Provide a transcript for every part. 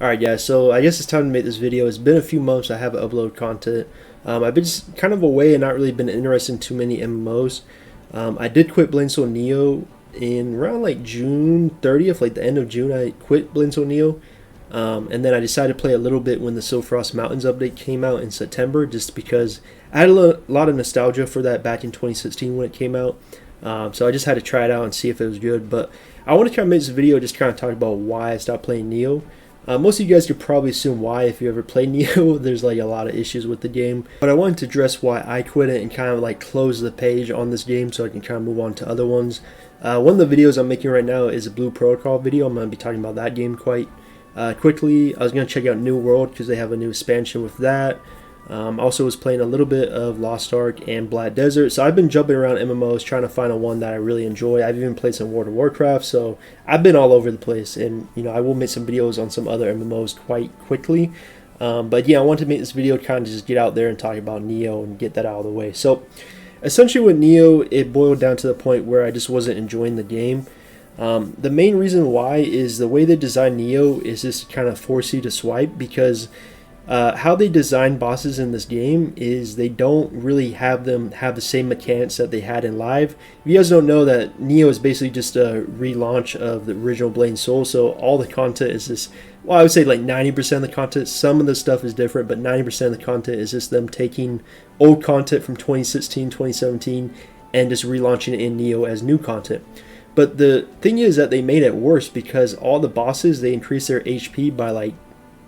Alright guys, so I guess it's time to make this video. It's been a few months I haven't uploaded content. I've been just kind of away and not really been interested in too many MMOs. I did quit Blade Soul Neo in around like June 30th, like the end of June I quit Blade Soul Neo. And then I decided to play a little bit when the Silfrost Mountains update came out in September, just because I had a lot of nostalgia for that back in 2016 when it came out. So I just had to try it out and see if it was good. But I want to kind of make this video just kind of talk about why I stopped playing Neo. Most of you guys could probably assume why if you ever played Neo. There's like a lot of issues with the game. But I wanted to address why I quit it and kind of like close the page on this game so I can kind of move on to other ones. One of the videos I'm making right now is a Blue Protocol video. I'm going to be talking about that game quite quickly. I was going to check out New World because they have a new expansion with that. Also was playing a little bit of Lost Ark and Black Desert. So I've been jumping around MMOs trying to find a one that I really enjoy. I've even played some World of Warcraft, so I've been all over the place. And you know, I will make some videos on some other MMOs quite quickly. But yeah, I wanted to make this video kind of just get out there and talk about Neo and get that out of the way. So essentially with Neo, it boiled down to the point where I just wasn't enjoying the game. The main reason why is the way they design Neo is just kind of force you to swipe, because how they design bosses in this game is they don't really have them have the same mechanics that they had in live. If you guys don't know, that Neo is basically just a relaunch of the original Blade Soul, so all the content is this, well, I would say like 90% of the content. Some of the stuff is different, but 90% of the content is just them taking old content from 2016, 2017 and just relaunching it in Neo as new content. But the thing is that they made it worse because all the bosses, they increased their HP by like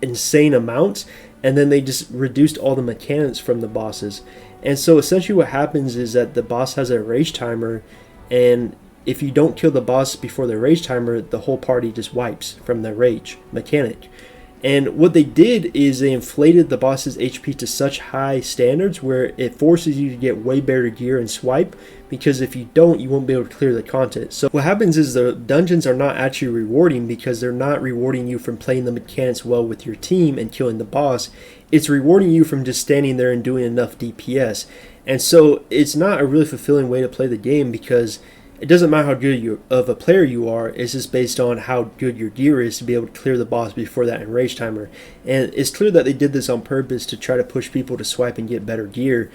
insane amounts, and then they just reduced all the mechanics from the bosses. And so essentially what happens is that the boss has a rage timer, and if you don't kill the boss before the rage timer, the whole party just wipes from the rage mechanic. And what they did is they inflated the boss's HP to such high standards where it forces you to get way better gear and swipe, because if you don't, you won't be able to clear the content. So what happens is the dungeons are not actually rewarding, because they're not rewarding you from playing the mechanics well with your team and killing the boss. It's rewarding you from just standing there and doing enough DPS. And so it's not a really fulfilling way to play the game, because it doesn't matter how good of a player you are, it's just based on how good your gear is to be able to clear the boss before that enrage timer. And it's clear that they did this on purpose to try to push people to swipe and get better gear,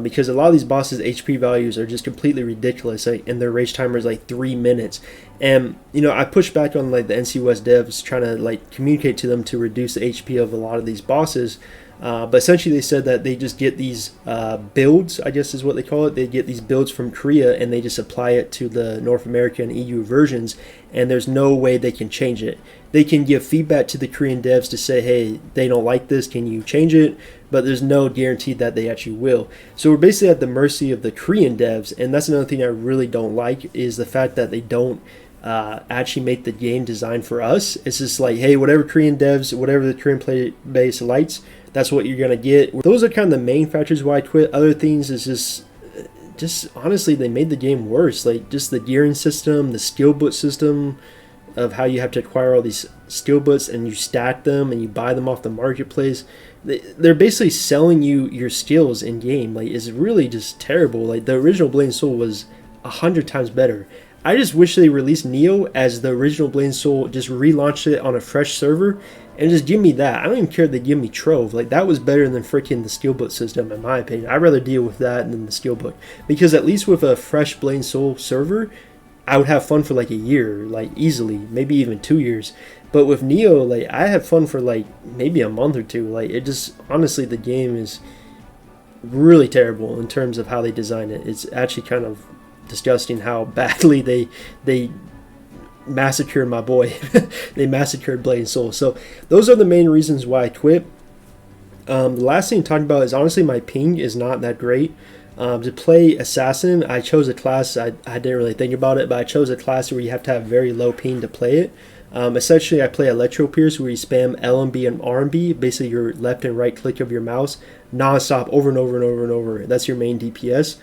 because a lot of these bosses' HP values are just completely ridiculous, and their rage timer is like 3 minutes. And you know, I pushed back on like the NC West devs trying to like communicate to them to reduce the HP of a lot of these bosses. But essentially they said that they just get these builds, I guess is what they call it. They get these builds from Korea and they just apply it to the North American EU versions, and there's no way they can change it. They can give feedback to the Korean devs to say, hey, they don't like this, can you change it? But there's no guarantee that they actually will. So we're basically at the mercy of the Korean devs, and that's another thing I really don't like, is the fact that they don't actually make the game designed for us. It's just like, hey, whatever Korean devs, whatever the Korean play base likes, that's what you're gonna get. Those are kind of the main factors why I quit. Other things is just honestly, they made the game worse. Like just the gearing system, the skill boot system of how you have to acquire all these skill boots and you stack them and you buy them off the marketplace. They're basically selling you your skills in game. Like it's really just terrible. Like the original Blade Soul was 100 times better. I just wish they released Neo as the original Blade Soul, just relaunched it on a fresh server, and just give me that. I don't even care if they give me Trove. Like, that was better than freaking the skill book system, in my opinion. I'd rather deal with that than the skill book. Because at least with a fresh Blade Soul server, I would have fun for like a year, like easily, maybe even 2 years. But with Neo, like, I had fun for like maybe a month or two. Like, it just, honestly, the game is really terrible in terms of how they design it. It's actually kind of disgusting how badly they massacred my boy. They massacred Blade Soul. So those are the main reasons why I quit. The last thing to talk about is honestly my ping is not that great. To play Assassin, I chose a class, I didn't really think about it, but I chose a class where you have to have very low ping to play it. Essentially I play Electro Pierce, where you spam LMB and RMB, basically your left and right click of your mouse, non-stop over and over and over and over. That's your main DPS.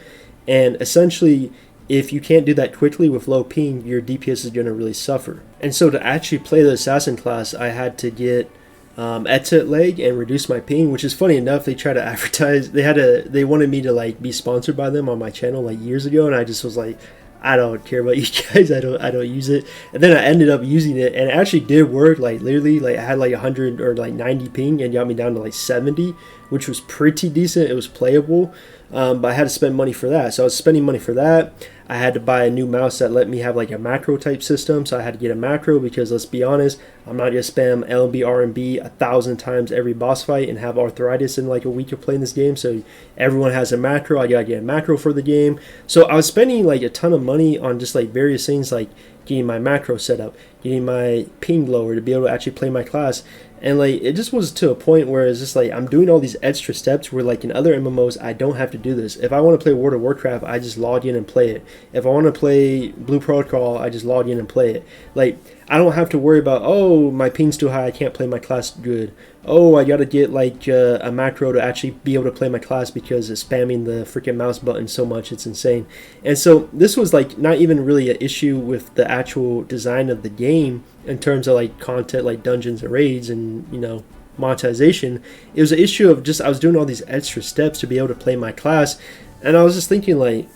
And essentially, if you can't do that quickly with low ping, your DPS is going to really suffer. And so to actually play the Assassin class, I had to get Exit Leg and reduce my ping, which is funny enough. They try to advertise, they wanted me to like be sponsored by them on my channel like years ago, and I just was like, I don't care about you guys. I don't use it. And then I ended up using it, and it actually did work. Like literally, like I had like 100 or like 90 ping, and got me down to like 70, which was pretty decent. It was playable, but I had to spend money for that. So I was spending money for that. I had to buy a new mouse that let me have like a macro type system. So I had to get a macro because let's be honest, I'm not gonna spam LB R&B 1,000 times every boss fight and have arthritis in like a week of playing this game. So everyone has a macro. I gotta get a macro for the game. So I was spending like a ton of money on just like various things like getting my macro set up, getting my ping lower to be able to actually play my class. And like it just was to a point where it's just like I'm doing all these extra steps where like in other MMOs I don't have to do this. If I want to play World of Warcraft, I just log in and play it. If I want to play Blue Protocol, I just log in and play it. Like I don't have to worry about, oh, my ping's too high, I can't play my class good. Oh, I gotta get like a macro to actually be able to play my class because it's spamming the freaking mouse button so much, it's insane. And so this was like not even really an issue with the actual design of the game in terms of like content like dungeons and raids and monetization. It was an issue of just I was doing all these extra steps to be able to play my class, and I was just thinking like,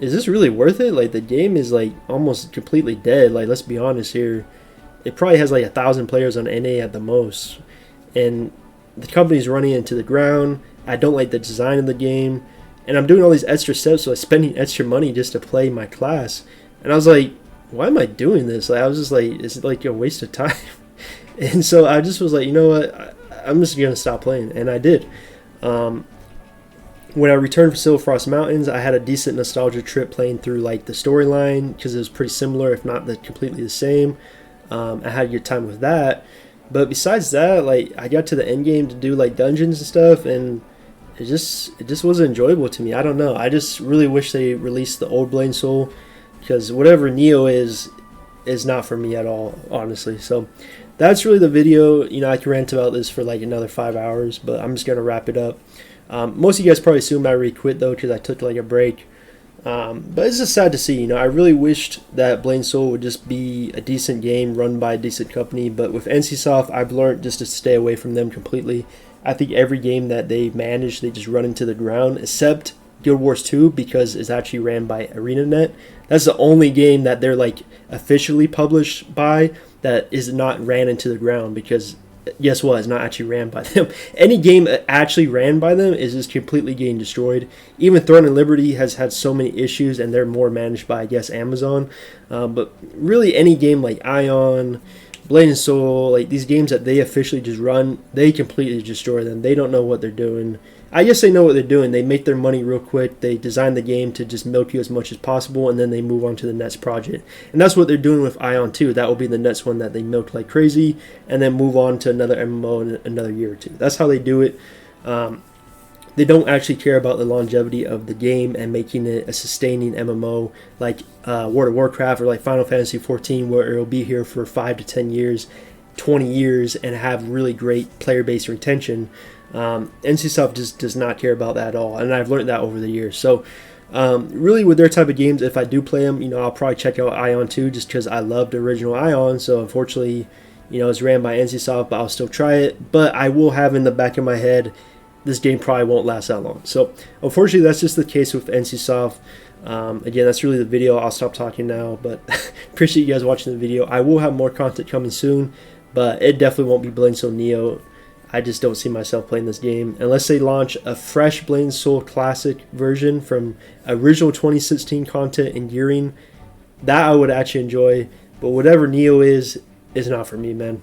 is this really worth it? Like the game is like almost completely dead. Like let's be honest here, it probably has like 1,000 players on NA at the most, and the company's running into the ground. I don't like the design of the game, and I'm doing all these extra steps, so I'm spending extra money just to play my class. And I was like, why am I doing this? Like I was just like, is it like a waste of time? And so I just was like, you know what, I'm just gonna stop playing, and I did. When I returned from Silver Frost Mountains, I had a decent nostalgia trip playing through like the storyline because it was pretty similar, if not completely the same. I had a good time with that, but besides that, like I got to the end game to do like dungeons and stuff, and it just wasn't enjoyable to me. I don't know. I just really wish they released the old Blade Soul, because whatever Neo is not for me at all, honestly. So that's really the video. I can rant about this for like another 5 hours, but I'm just gonna wrap it up. Most of you guys probably assumed I already quit though, because I took like a break. But it's just sad to see. I really wished that Blade Soul would just be a decent game run by a decent company. But with NCSoft, I've learned just to stay away from them completely. I think every game that they manage, they just run into the ground, except Guild Wars 2, because it's actually ran by ArenaNet. That's the only game that they're like officially published by that is not ran into the ground, because guess what? It's not actually ran by them. Any game actually ran by them is just completely getting destroyed. Even Throne and Liberty has had so many issues, and they're more managed by, I guess, Amazon. But really, any game like Ion, Blade and Soul, like these games that they officially just run, they completely destroy them. They don't know what they're doing. I guess they know what they're doing. They make their money real quick. They design the game to just milk you as much as possible, and then they move on to the next project. And that's what they're doing with Ion 2. That will be the next one that they milk like crazy, and then move on to another MMO in another year or two. That's how they do it. They don't actually care about the longevity of the game and making it a sustaining MMO like World of Warcraft or like Final Fantasy 14, where it'll be here for 5 to 10 years, 20 years, and have really great player base retention. NCSoft just does not care about that at all, and I've learned that over the years. So really with their type of games, if I do play them, I'll probably check out Ion 2 just because I love the original Ion. So unfortunately, it's ran by NCSoft, but I'll still try it. But I will have in the back of my head, this game probably won't last that long. So unfortunately, that's just the case with NCSoft. Again, that's really the video. I'll stop talking now, but appreciate you guys watching the video. I will have more content coming soon, but it definitely won't be Blade Soul Neo. I just don't see myself playing this game unless they launch a fresh Blade Soul Classic version from original 2016 content and gearing. That I would actually enjoy, but whatever Neo is not for me, man.